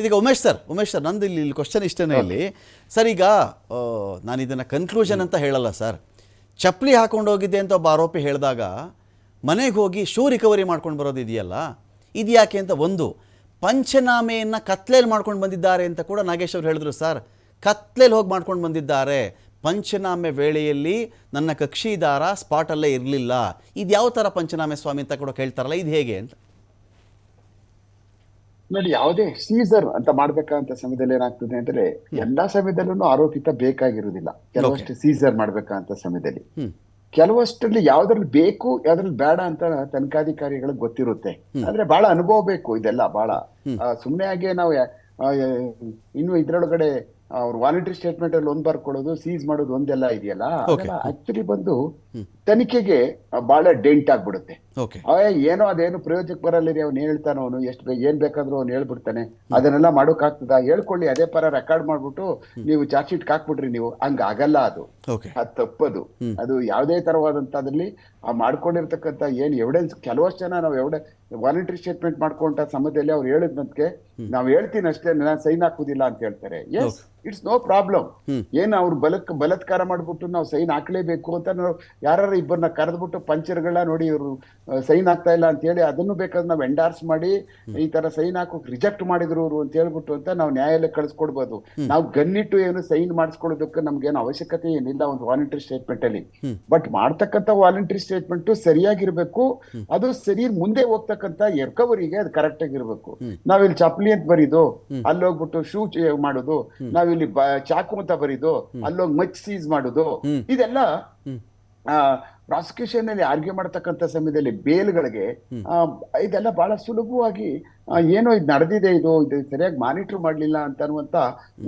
ಇದೀಗ ಉಮೇಶ್ ಸರ್ ನಂದು ಇಲ್ಲಿ ಕ್ವಶನ್ ಇಷ್ಟನೇ ಇಲ್ಲಿ ಸರ್. ಈಗ ನಾನು ಇದನ್ನು ಕನ್ಕ್ಲೂಷನ್ ಅಂತ ಹೇಳಲ್ಲ ಸರ್. ಚಪ್ಪಲಿ ಹಾಕೊಂಡು ಹೋಗಿದ್ದೆ ಅಂತ ಒಬ್ಬ ಆರೋಪಿ ಹೇಳಿದಾಗ ಮನೆಗೆ ಹೋಗಿ ಶೂ ರಿಕವರಿ ಮಾಡ್ಕೊಂಡು ಬರೋದು ಇದೆಯಲ್ಲ, ಇದು ಯಾಕೆ ಅಂತ ಒಂದು ಪಂಚನಾಮೆಯನ್ನು ಕತ್ಲೇಲಿ ಮಾಡ್ಕೊಂಡು ಬಂದಿದ್ದಾರೆ ಅಂತ ಕೂಡ ನಾಗೇಶ್ ಅವರು ಹೇಳಿದ್ರು ಸರ್. ಕತ್ಲೇಲಿ ಹೋಗಿ ಮಾಡ್ಕೊಂಡು ಬಂದಿದ್ದಾರೆ, ಪಂಚನಾಮೆ ವೇಳೆಯಲ್ಲಿ ನನ್ನ ಕಕ್ಷಿದಾರ ಸ್ಪಾಟಲ್ಲೇ ಇರಲಿಲ್ಲ. ಇದು ಯಾವ ಥರ ಪಂಚನಾಮೆ ಸ್ವಾಮಿ ಅಂತ ಕೂಡ ಕೇಳ್ತಾರಲ್ಲ, ಇದು ಹೇಗೆ ಅಂತ ನೋಡಿ. ಯಾವುದೇ ಸೀಸರ್ ಅಂತ ಮಾಡ್ಬೇಕಂತ ಸಮಯದಲ್ಲಿ ಏನಾಗ್ತದೆ ಅಂದ್ರೆ ಎಲ್ಲಾ ಸಮಯದಲ್ಲೂ ಆರೋಪಿತ ಬೇಕಾಗಿರುವುದಿಲ್ಲ. ಕೆಲವಷ್ಟು ಸೀಸರ್ ಮಾಡ್ಬೇಕಂತ ಸಮಯದಲ್ಲಿ ಕೆಲವಷ್ಟರಲ್ಲಿ ಯಾವ್ದ್ರಲ್ಲಿ ಬೇಕು ಯಾವ್ದ್ರಲ್ಲಿ ಬೇಡ ಅಂತ ತನಿಖಾಧಿಕಾರಿಗಳಿಗೆ ಗೊತ್ತಿರುತ್ತೆ. ಅಂದ್ರೆ ಬಹಳ ಅನುಭವ ಬೇಕು ಇದೆಲ್ಲ. ಬಹಳ ಸುಮ್ಮನೆ ಆಗಿ ನಾವು ಇನ್ನು ಇದ್ರೊಳಗಡೆ ಅವ್ರು ವಾಲಂಟ್ರಿ ಸ್ಟೇಟ್ಮೆಂಟ್ ಅಲ್ಲಿ ಒಂದ್ ಬರ್ಕೊಡೋದು, ಸೀಸ್ ಮಾಡೋದು ಒಂದೆಲ್ಲ ಇದೆಯಲ್ಲ, ಆಕ್ಚುಲಿ ಬಂದು ತನಿಖೆಗೆ ಬಹಳ ಡೆಂಟ್ ಆಗ್ಬಿಡುತ್ತೆ. ಏನೋ ಅದೇನು ಪ್ರಯೋಜನಕ್ಕೆ ಬರಲ್ಲ ರೀ, ಅವ್ನು ಹೇಳ್ತಾನ, ಅವನು ಎಷ್ಟು ಏನ್ ಬೇಕಾದ್ರೂ ಅವ್ನು ಹೇಳ್ಬಿಡ್ತಾನೆ, ಅದನ್ನೆಲ್ಲ ಮಾಡೋಕ್ ಆಗ್ತದ, ಹೇಳ್ಕೊಳ್ಳಿ ಅದೇ ಪರ ರೆಕಾರ್ಡ್ ಮಾಡ್ಬಿಟ್ಟು ನೀವು ಚಾರ್ಜ್ ಶೀಟ್ ಹಾಕ್ಬಿಟ್ರಿ, ನೀವು ಹಂಗ ಆಗಲ್ಲ. ಅದು ತಪ್ಪದು. ಅದು ಯಾವುದೇ ತರವಾದಂತದ್ರಲ್ಲಿ ಆ ಮಾಡ್ಕೊಂಡಿರ್ತಕ್ಕಂಥ ಏನ್ ಎವಿಡೆನ್ಸ್, ಕೆಲವಷ್ಟು ಜನ ನಾವು ವಾಲಂಟ್ರಿ ಸ್ಟೇಟ್ಮೆಂಟ್ ಮಾಡ್ಕೊಂಡ ಸಮಯದಲ್ಲಿ ಅವ್ರು ಹೇಳಿದ್ನಂತೆ ನಾವ್ ಹೇಳ್ತೀನಿ ಅಷ್ಟೇ, ನಾನು ಸೈನ್ ಹಾಕುದಿಲ್ಲ ಅಂತ ಹೇಳ್ತಾರೆ. Yes, it's no problem. ಏನ್ ಅವ್ರು ಬಲತ್ಕಾರ ಮಾಡ್ಬಿಟ್ಟು ನಾವು ಸೈನ್ ಹಾಕ್ಲೇಬೇಕು ಅಂತ ನಾವು ಯಾರು ಇಬ್ಬರನ್ನ ಕರೆದ್ಬಿಟ್ಟು ಪಂಚರ್ಗಳನ್ನ ನೋಡಿ ಇವರು ಸೈನ್ ಆಗ್ತಾ ಇಲ್ಲ ಅಂತ ಹೇಳಿ ಅದನ್ನು ಬೇಕಾದ್ರೆ ನಾವು ಎಂಡಾರ್ಸ್ ಮಾಡಿ ಈ ತರ ಸೈನ್ ಹಾಕೋಕ್ ರಿಜೆಕ್ಟ್ ಮಾಡಿದ್ರು ಅವರು ಅಂತ ಹೇಳ್ಬಿಟ್ಟು ಅಂತ ನಾವು ನ್ಯಾಯಾಲಯಕ್ಕೆ ಕಳಿಸ್ಕೊಡ್ಬೋದು. ನಾವು ಗನ್ನಿಟ್ಟು ಏನು ಸೈನ್ ಮಾಡಿಸ್ಕೊಳ್ಳೋದಕ್ಕೆ ನಮ್ಗೇನು ಅವಶ್ಯಕತೆ ಏನಿಲ್ಲ ಒಂದು ವಾಲಂಟ್ರಿ ಸ್ಟೇಟ್ಮೆಂಟ್ ಅಲ್ಲಿ. ಬಟ್ ಮಾಡ್ತಕ್ಕಂಥ ವಾಲಂಟ್ರಿ ಸ್ಟೇಟ್ಮೆಂಟ್ ಸರಿಯಾಗಿರ್ಬೇಕು. ಅದು ಸರಿ ಮುಂದೆ ಹೋಗ್ತಕ್ಕಂಥ ರಿಕವರಿಗೆ ಅದು ಕರೆಕ್ಟ್ ಆಗಿರ್ಬೇಕು. ನಾವಿಲ್ಲಿ ಚಪ್ಪಲಿ ಅಂತ ಬರೀದು ಅಲ್ಲೋಗ್ಬಿಟ್ಟು ಶೂ ಮಾಡೋದು, ನಾವಿಲ್ಲಿ ಚಾಕು ಅಂತ ಬರೀದು ಅಲ್ಲೋಗಿ ಮಚ್ ಸೀಸ್ ಮಾಡೋದು, ಇದೆಲ್ಲ ಪ್ರಾಸಿಕ್ಯೂಷನ್ ಅಲ್ಲಿ ಆರ್ಗ್ಯೂ ಮಾಡತಕ್ಕಂಥ ಸಮಯದಲ್ಲಿ ಬೇಲ್ಗಳಿಗೆ ಇದೆಲ್ಲ ಬಹಳ ಸುಲಭವಾಗಿ ಏನೋ ಇದು ನಡೆದಿದೆ, ಇದು ಸರಿಯಾಗಿ ಮಾನಿಟರ್ ಮಾಡ್ಲಿಲ್ಲ ಅಂತ ಅನ್ನುವಂತ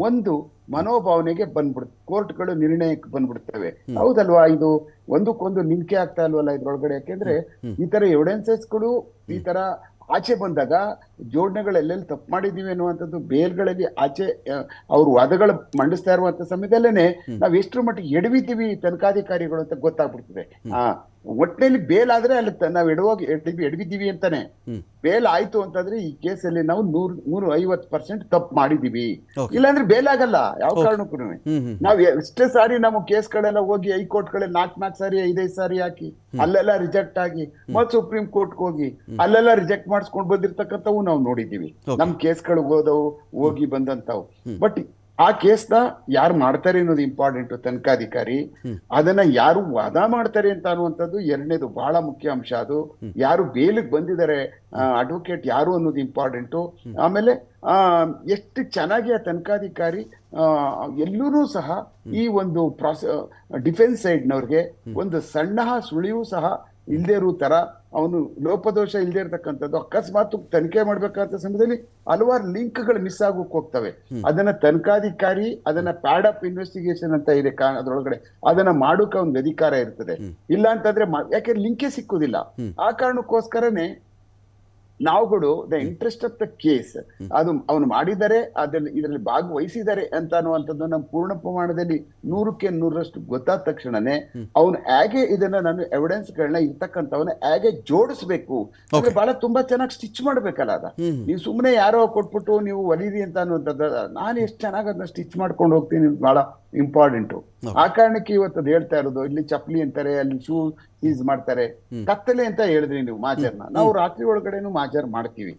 ಒಂದು ಮನೋಭಾವನೆಗೆ ಬಂದ್ಬಿಡುತ್ತೆ. ಕೋರ್ಟ್ಗಳು ನಿರ್ಣಯಕ್ಕೆ ಬಂದ್ಬಿಡ್ತವೆ. ಹೌದಲ್ವಾ, ಇದು ಒಂದಕ್ಕೊಂದು ನಿಂಕೆ ಆಗ್ತಾ ಇಲ್ವಲ್ಲ ಇದ್ರೊಳಗಡೆ. ಯಾಕೆಂದ್ರೆ ಈ ತರ ಎವಿಡೆನ್ಸಸ್ಗಳು ಈ ತರ ಆಚೆ ಬಂದಾಗ ಜೋಡಣೆಗಳು ಎಲ್ಲೆಲ್ಲಿ ತಪ್ಪು ಮಾಡಿದೀವಿ ಅನ್ನುವಂಥದ್ದು ಬೇಲ್ಗಳಲ್ಲಿ ಆಚೆ ಅವ್ರು ವಾದಗಳು ಮಂಡಿಸ್ತಾ ಇರುವಂತ ಸಮಯದಲ್ಲೇನೆ ನಾವ್ ಎಷ್ಟರ ಮಟ್ಟಿಗೆ ಎಡವಿದ್ದೀವಿ ತನಿಖಾಧಿಕಾರಿಗಳು ಅಂತ ಗೊತ್ತಾಗ್ಬಿಡ್ತದೆ. ಒಟ್ಟಿನಲ್ಲಿ ಬೇಲ್ ಆದ್ರೆ ಅಲ್ಲಿ ನಾವು ಎಡವಿದ್ದೀವಿ ಅಂತಾನೆ. ಬೇಲ್ ಆಯ್ತು ಅಂತಂದ್ರೆ ಈ ಕೇಸಲ್ಲಿ ನಾವು 150% ತಪ್ಪು ಮಾಡಿದೀವಿ. ಇಲ್ಲಾಂದ್ರೆ ಬೇಲ್ ಆಗಲ್ಲ ಯಾವ ಕಾರಣಕ್ಕೂ. ನಾವ್ ಎಷ್ಟೇ ಸಾರಿ ನಮ್ಮ ಕೇಸ್ಗಳೆಲ್ಲ ಹೋಗಿ ಹೈಕೋರ್ಟ್ಗಳಲ್ಲಿ 4 ಸಾರಿ 5 ಸಾರಿ ಹಾಕಿ ಅಲ್ಲೆಲ್ಲ ರಿಜೆಕ್ಟ್ ಆಗಿ ಮತ್ ಸುಪ್ರೀಂ ಕೋರ್ಟ್ಗೆ ಹೋಗಿ ಅಲ್ಲೆಲ್ಲ ರಿಜೆಕ್ಟ್ ಮಾಡಿಸ್ಕೊಂಡ್ ಬಂದಿರ್ತಕ್ಕಂಥವು ನಾವು ನೋಡಿದೀವಿ. ನಮ್ ಕೇಸ್ಗಳು ಹೋಗಿ ಬಂದಂತವು. ಬಟ್ ಆ ಕೇಸ್ನ ಯಾರು ಮಾಡ್ತಾರೆ ಅನ್ನೋದು ಇಂಪಾರ್ಟೆಂಟ್. ತನಿಖಾಧಿಕಾರಿ ಅದನ್ನ ಯಾರು ವಾದ ಮಾಡ್ತಾರೆ ಅಂತ ಅನ್ನುವಂಥದ್ದು ಎರಡನೇದು ಬಹಳ ಮುಖ್ಯ ಅಂಶ. ಅದು ಯಾರು ಬೇಲಿಗೆ ಬಂದಿದ್ದಾರೆ ಅಡ್ವೊಕೇಟ್ ಯಾರು ಅನ್ನೋದು ಇಂಪಾರ್ಟೆಂಟು. ಆಮೇಲೆ ಎಷ್ಟು ಚೆನ್ನಾಗಿ ಆ ತನಿಖಾಧಿಕಾರಿ ಎಲ್ಲರೂ ಸಹ ಈ ಒಂದು ಡಿಫೆನ್ಸ್ ಸೈಡ್ನವ್ರಿಗೆ ಒಂದು ಸಣ್ಣ ಸುಳಿವು ಸಹ ಇಲ್ದೇ ಇರೋ ತರ ಅವನು ಲೋಪದೋಷ ಇಲ್ದೇ ಇರ್ತಕ್ಕಂಥದ್ದು. ಅಕಸ್ಮಾತ್ ತನಿಖೆ ಮಾಡ್ಬೇಕಾದ ಸಮಯದಲ್ಲಿ ಹಲವಾರು ಲಿಂಕ್ಗಳು ಮಿಸ್ ಆಗೋಕ್ ಹೋಗ್ತವೆ. ಅದನ್ನ ತನಿಖಾಧಿಕಾರಿ ಅದನ್ನ ಪ್ಯಾಡ್ ಅಪ್ ಇನ್ವೆಸ್ಟಿಗೇಷನ್ ಅಂತ ಇದೆ ಅದ್ರೊಳಗಡೆ, ಅದನ್ನ ಮಾಡೋಕೆ ಒಂದು ಅಧಿಕಾರ ಇರ್ತದೆ. ಇಲ್ಲ ಅಂತಂದ್ರೆ ಯಾಕೆ ಲಿಂಕೇ ಸಿಕ್ಕುದಿಲ್ಲ. ಆ ಕಾರಣಕ್ಕೋಸ್ಕರನೇ ನಾವುಗಳು the interest of the case ಅದು ಅವನು ಮಾಡಿದರೆ ಅದರಲ್ಲಿ ಇದರಲ್ಲಿ ಭಾಗವಹಿಸಿದ್ದಾರೆ ಅಂತ ಅನ್ನುವಂಥದ್ದು ನಮ್ಮ ಪೂರ್ಣ ಪ್ರಮಾಣದಲ್ಲಿ 100ಕ್ಕೆ 100ರಷ್ಟು ಗೊತ್ತಾದ ತಕ್ಷಣನೇ ಅವನು ಹೇಗೆ ಇದನ್ನ ನಾನು ಎವಿಡೆನ್ಸ್ ಗಳನ್ನ ಇರ್ತಕ್ಕಂಥವನ್ನ ಹೇಗೆ ಜೋಡಿಸ್ಬೇಕು ಅಂದ್ರೆ ಬಹಳ ತುಂಬಾ ಚೆನ್ನಾಗಿ ಸ್ಟಿಚ್ ಮಾಡ್ಬೇಕಲ್ಲ. ಅದ ನೀವು ಸುಮ್ಮನೆ ಯಾರೋ ಕೊಟ್ಬಿಟ್ಟು ನೀವು ಒಲಿರಿ ಅಂತ ಅನ್ನುವಂಥದ್ದು ನಾನು ಎಷ್ಟು ಚೆನ್ನಾಗಿ ಅದನ್ನ ಸ್ಟಿಚ್ ಮಾಡ್ಕೊಂಡು ಹೋಗ್ತೀನಿ, ಬಹಳ ಇಂಪಾರ್ಟೆಂಟು. ಆ ಕಾರಣಕ್ಕೆ ಇವತ್ತು ಹೇಳ್ತಾ ಇರೋದು, ಇಲ್ಲಿ ಚಪ್ಪಲಿ ಅಂತಾರೆ, ಅಲ್ಲಿ ಶೂ ಸೀಸ್ ಮಾಡ್ತಾರೆ. ಕತ್ತಲೆ ಅಂತ ಹೇಳಿದ್ರಿ ನೀವು ಮಾಜರ್ನ, ನಾವು ರಾತ್ರಿ ಒಳಗಡೆನು ಮಾಜರ್ ಮಾಡ್ತೀವಿ.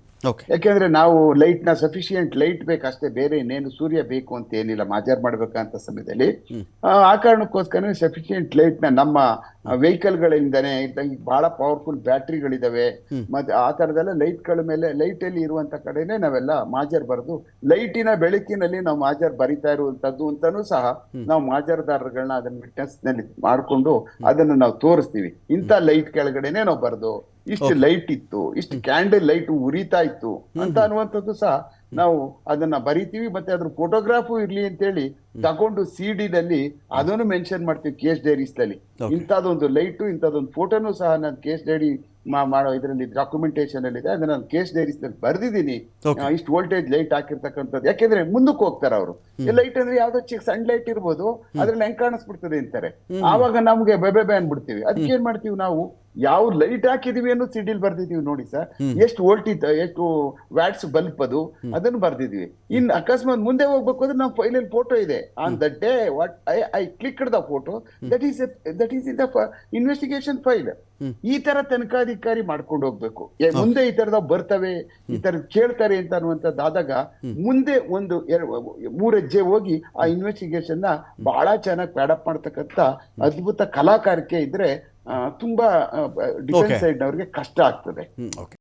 ಯಾಕೆಂದ್ರೆ ನಾವು ಲೈಟ್ ನ ಸಫಿಶಿಯಂಟ್ ಲೈಟ್ ಬೇಕಷ್ಟೇ, ಬೇರೆ ಇನ್ನೇನು ಸೂರ್ಯ ಬೇಕು ಅಂತ ಏನಿಲ್ಲ ಮಾಜರ್ ಮಾಡ್ಬೇಕಂತ ಸಮಯದಲ್ಲಿ. ಆ ಕಾರಣಕ್ಕೋಸ್ಕರ ಸಫಿಶಿಯಂಟ್ ಲೈಟ್ ನ ನಮ್ಮ ವೆಹಿಕಲ್ ಗಳಿಂದಾನೆ ಬಹಳ ಪವರ್ಫುಲ್ ಬ್ಯಾಟ್ರಿಗಳಿದಾವೆ. ಮತ್ತೆ ಆ ತರದೆಲ್ಲ ಲೈಟ್ಗಳ ಮೇಲೆ ಲೈಟ್ ಅಲ್ಲಿ ಇರುವಂತ ಕಡೆನೆ ನಾವೆಲ್ಲ ಮಾಜರ್ ಬರೆದು ಲೈಟಿನ ಬೆಳಕಿನಲ್ಲಿ ನಾವು ಮಾಜರ್ ಬರಿತಾ ಇರುವಂತದ್ದು ಅಂತಾನು ಸಹ ನಾವು ಮಾಜರ್ದಾರಗಳನ್ನ ಅದನ್ನ ವಿಟ್ನೆಸ್ ನಲ್ಲಿ ಮಾಡ್ಕೊಂಡು ಅದನ್ನ ನಾವು ತೋರಿಸ್ತೀವಿ. ಇಂಥ ಲೈಟ್ ಕೆಳಗಡೆನೆ ನಾವು ಬರೆದು ಇಷ್ಟು ಲೈಟ್ ಇತ್ತು, ಇಷ್ಟು ಕ್ಯಾಂಡಲ್ ಲೈಟ್ ಉರಿತಾ ಇತ್ತು ಅಂತ ಅನ್ನುವಂಥದ್ದು ಸಹ ನಾವು ಅದನ್ನ ಬರಿತೀವಿ. ಮತ್ತೆ ಅದ್ರ ಫೋಟೋಗ್ರಾಫು ಇರ್ಲಿ ಅಂತೇಳಿ ತಗೊಂಡು CD ನಲ್ಲಿ ಅದನ್ನು ಮೆನ್ಷನ್ ಮಾಡ್ತೀವಿ ಕೇಸ್ ಡೈರೀಸ್ ನಲ್ಲಿ. ಇಂಥದ್ದೊಂದು ಲೈಟು ಇಂಥದ್ದೊಂದು ಫೋಟೋನು ಸಹ ನಾನು ಕೇಸ್ ಡೈರಿ ಮಾಡೋ ಇದರಲ್ಲಿ ಡಾಕ್ಯುಮೆಂಟೇಶನ್ ಅಲ್ಲಿ ಇದೆ. ಅದನ್ನ ನಾನು ಕೇಸ್ ಡೈರೀಸ್ ನಲ್ಲಿ ಬರ್ದಿದ್ದೀನಿ. ಇಷ್ಟು ವೋಲ್ಟೇಜ್ ಲೈಟ್ ಹಾಕಿರ್ತಕ್ಕಂಥದ್ದು. ಯಾಕೆಂದ್ರೆ ಮುಂದಕ್ಕೆ ಹೋಗ್ತಾರೆ ಅವರು. ಲೈಟ್ ಅಂದ್ರೆ ಯಾವ್ದೋ ಚಿಕ್ಕ ಸಣ್ಣ ಲೈಟ್ ಇರ್ಬೋದು, ಅದ್ರಲ್ಲಿ ಹೆಂಗ್ ಕಾಣಿಸ್ಬಿಡ್ತದೆ ಅಂತಾರೆ. ಆವಾಗ ನಮ್ಗೆ ಬೆಬೆ ಅನ್ಬಿಡ್ತೀವಿ. ಅದಕ್ಕೆ ಏನ್ ಮಾಡ್ತೀವಿ ನಾವು, ಯಾವ ಲೈಟ್ ಹಾಕಿದೀವಿ ಅನ್ನೋ ಸಿಡಿಲ್ ಬರ್ದಿದೀವಿ ನೋಡಿ ಸರ್. ಎಷ್ಟು ವೋಲ್ಟ್ ಎಷ್ಟು ವ್ಯಾಟ್ಸ್ ಬಲ್ಬ್ ಅದು ಅದನ್ನು ಬರ್ದಿದೀವಿ. ಇನ್ ಅಕಸ್ಮಾತ್ ಮುಂದೆ ಹೋಗ್ಬೇಕು ಅಂದ್ರೆ ನಾವು ಫೈಲಲ್ಲಿ ಫೋಟೋ ಇದೆ. On the day what I clicked the photo, that is in the investigation file. ಈ ತರ ತನಿಖಾಧಿಕಾರಿ ಮಾಡ್ಕೊಂಡು ಹೋಗ್ಬೇಕು. ಮುಂದೆ ಈ ತರದ ಬರ್ತವೆ, ಈ ತರ ಕೇಳ್ತಾರೆ ಅಂತ ಅನ್ನುವಂಥದ್ದಾದಾಗ ಮುಂದೆ ಒಂದು 3 ಹೆಜ್ಜೆ ಹೋಗಿ ಆ ಇನ್ವೆಸ್ಟಿಗೇಷನ್ ನ ಬಹಳ ಚೆನ್ನಾಗಿ ಪ್ಯಾಡಪ್ ಮಾಡ್ತಕ್ಕಂಥ ಅದ್ಭುತ ಕಲಾಕಾರಿಕೆ ಇದ್ರೆ ತುಂಬಾ ಡಿಫೆನ್ಸ್ ಸೈಡ್ ನವರಿಗೆ ಕಷ್ಟ ಆಗ್ತದೆ. ಓಕೆ.